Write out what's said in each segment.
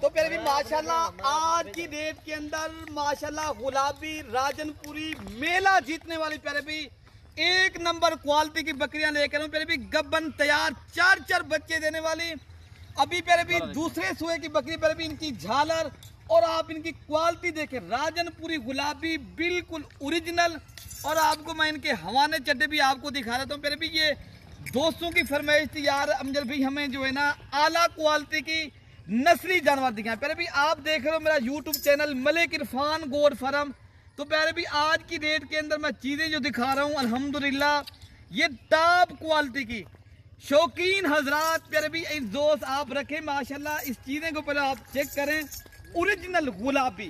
तो फिर भी माशाल्लाह आज की डेट के अंदर माशाल्लाह गुलाबी राजनपुरी मेला जीतने वाली प्यारे भी एक नंबर क्वालिटी की बकरियां लेकर हूँ। प्यारे भी गब्बन तैयार 4 बच्चे देने वाली। अभी प्यारे भी दूसरे सुए की बकरी प्यारे भी इनकी झालर और आप इनकी क्वालिटी देखें, राजनपुरी गुलाबी बिल्कुल ओरिजिनल। और आपको मैं इनके हवाने चड्डे भी आपको दिखा रहा हूँ। प्यारे भी ये दोस्तों की फरमाइश थी यार अमजद भाई हमें जो है ना आला क्वालिटी की नस्ली जानवर दिखाएं। प्यारे भी आप देख रहे हो मेरा यूट्यूब चैनल मलिक इरफान गोड फार्म। तो प्यारे भी आज की डेट के अंदर मैं चीज़ें जो दिखा रहा हूँ अल्हम्दुलिल्लाह ये टॉप क्वालिटी की शौकीन हजरात प्यारे भी इस दोस्त आप रखें माशाल्लाह। इस चीज़ें को पहले आप चेक करें, ओरिजिनल गुलाबी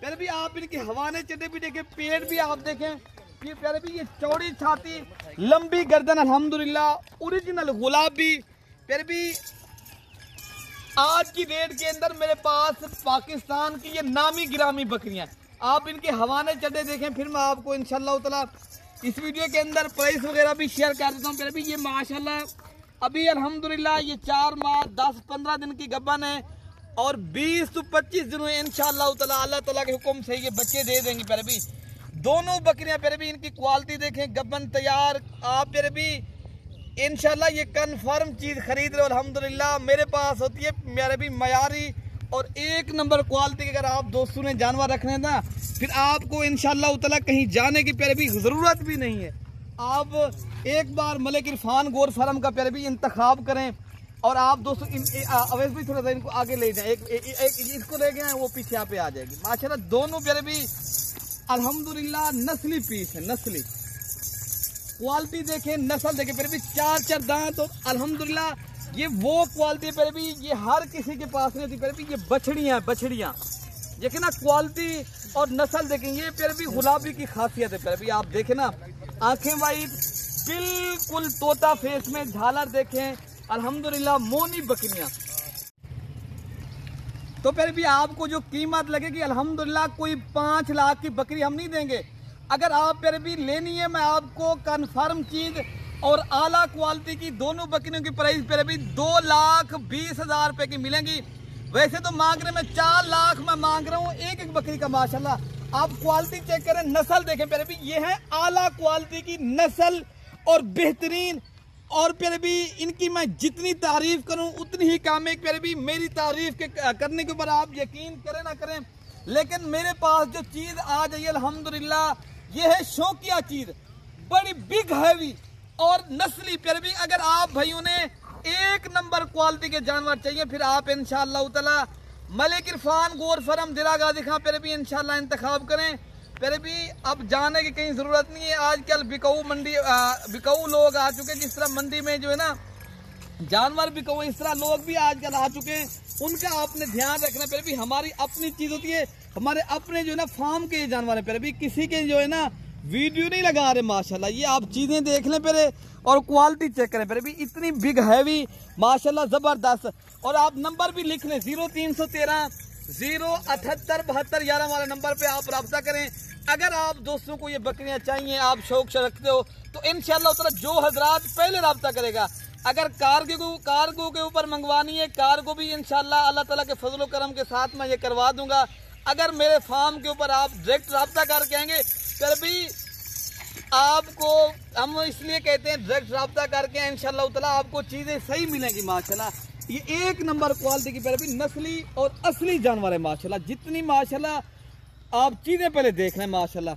प्यारे भी आप इनके हवाने चड्डे भी देखें, पेट भी आप देखें, ये प्यारे भी ये चौड़ी छाती लंबी गर्दन अल्हम्दुलिल्लाह ओरिजिनल गुलाबी। प्यारे भी आज की डेट के अंदर मेरे पास पाकिस्तान की ये नामी गिरामी बकरियां, आप इनके हवाने चड्डे देखें। फिर मैं आपको इंशाल्लाह ताला इस वीडियो के अंदर प्राइस वगैरह भी शेयर कर देता हूँ। प्यारे भी ये माशाल्लाह अभी अल्हम्दुलिल्लाह ये 4 माह 10-15 दिन की गब्बन है और 20 से 25 दिनों में इंशाल्लाह ताला अल्लाह ताला के हुक्म से ये बच्चे दे देंगे। प्यारे भी दोनों बकरियां प्यारे भी इनकी क्वालिटी देखें, गब्बन तैयार आप प्यारे भी इंशाल्लाह ये कन्फर्म चीज़ खरीद रहे हो अल्हम्दुलिल्लाह। मेरे पास होती है मेरे भी मयारी और एक नंबर क्वालिटी के अगर आप दोस्तों ने जानवर रखने ना फिर आपको इंशाल्लाह ताला कहीं जाने की प्यारे भी ज़रूरत भी नहीं है। आप एक बार मलिक इरफान गोड फार्म का प्यारे भी इंतखाब करें। और आप दोस्तों अवैस भी थोड़ा सा इनको आगे ले जाएं, एक इसको ले गए वो पीछे यहाँ पे आ जाएगी माशाल्लाह। दोनों प्यारे भी अल्हम्दुलिल्लाह नस्ली पीस है, नस्ली क्वालिटी देखें, नस्ल देखें। फिर भी 4 दांत तो अल्हम्दुलिल्लाह ये वो क्वालिटी पर भी ये हर किसी के पास नहीं होती। फिर भी ये बछड़ियाँ देखें ना क्वालिटी और नस्ल देखें, ये फिर भी गुलाबी की खासियत है। फिर भी आप देखें ना आंखें वाइट बिल्कुल तोता फेस में झालर देखें अल्हम्दुलिल्लाह मोनी बकरियाँ। तो फिर भी आपको जो कीमत लगेगी अल्हम्दुलिल्लाह कोई 5 लाख की बकरी हम नहीं देंगे। अगर आप फिर भी लेनी है मैं आपको कन्फर्म चीज़ और आला क्वालिटी की दोनों बकरियों की प्राइस फिर भी 2,20,000 रुपये की मिलेंगी। वैसे तो मांग रहे मैं 4 लाख में मांग रहा हूँ एक बकरी का माशाल्लाह। आप क्वालिटी चेक करें, नस्ल देखें फिर भी ये है आला क्वालिटी की नस्ल और बेहतरीन। और फिर भी इनकी मैं जितनी तारीफ करूं उतनी ही कम है। फिर भी मेरी तारीफ के करने के ऊपर आप यकीन करें ना करें, लेकिन मेरे पास जो चीज़ आ जाइए अल्हम्दुलिल्लाह ये है शौकिया चीज़, बड़ी बिग हैवी और नस्ली। फिर भी अगर आप भाइयों ने एक नंबर क्वालिटी के जानवर चाहिए फिर आप इंशाअल्लाह ताला मलिक इरफान गोड फार्म दिरागा दिखा फिर भी इंशाअल्लाह इंतखाब करें। फिर भी अब जाने की कहीं ज़रूरत नहीं है। आजकल बिकाऊ लोग आ चुके हैं, जिस तरह मंडी में जो है ना जानवर बिकाऊ इस तरह लोग भी आजकल आ चुके हैं, उनका आपने ध्यान रखना। फिर भी हमारी अपनी चीज़ होती है, हमारे अपने जो है ना फार्म के जानवर है। फिर भी किसी के जो है ना वीडियो नहीं लगा रहे माशाल्लाह। ये आप चीज़ें देख लें पहले और क्वालिटी चेक करें। फिर भी इतनी बिग हैवी माशाल्लाह ज़बरदस्त। और आप नंबर भी लिख लें 0313 078 72 11 वाले नंबर पे आप रब्ता करें। अगर आप दोस्तों को ये बकरियां चाहिए, आप शौक से रखते हो तो इंशाअल्लाह ताला जो हजरात पहले रब्ता करेगा। अगर कार्गो के ऊपर मंगवानी है, कार्गो भी इंशाअल्लाह अल्लाह ताला के फजल करम के साथ मैं ये करवा दूंगा। अगर मेरे फार्म के ऊपर आप डायरेक्ट रब्ता करके आएंगे फिर भी आपको हम इसलिए कहते हैं डायरेक्ट रब्ता करके इंशाअल्लाह ताला आपको चीज़ें सही मिलेंगी माशाल्लाह। ये एक नंबर क्वालिटी की फिर भी नस्ली और असली जानवर है माशाल्लाह। जितनी माशाल्लाह आप चीज़ें पहले देख लें माशाल्लाह।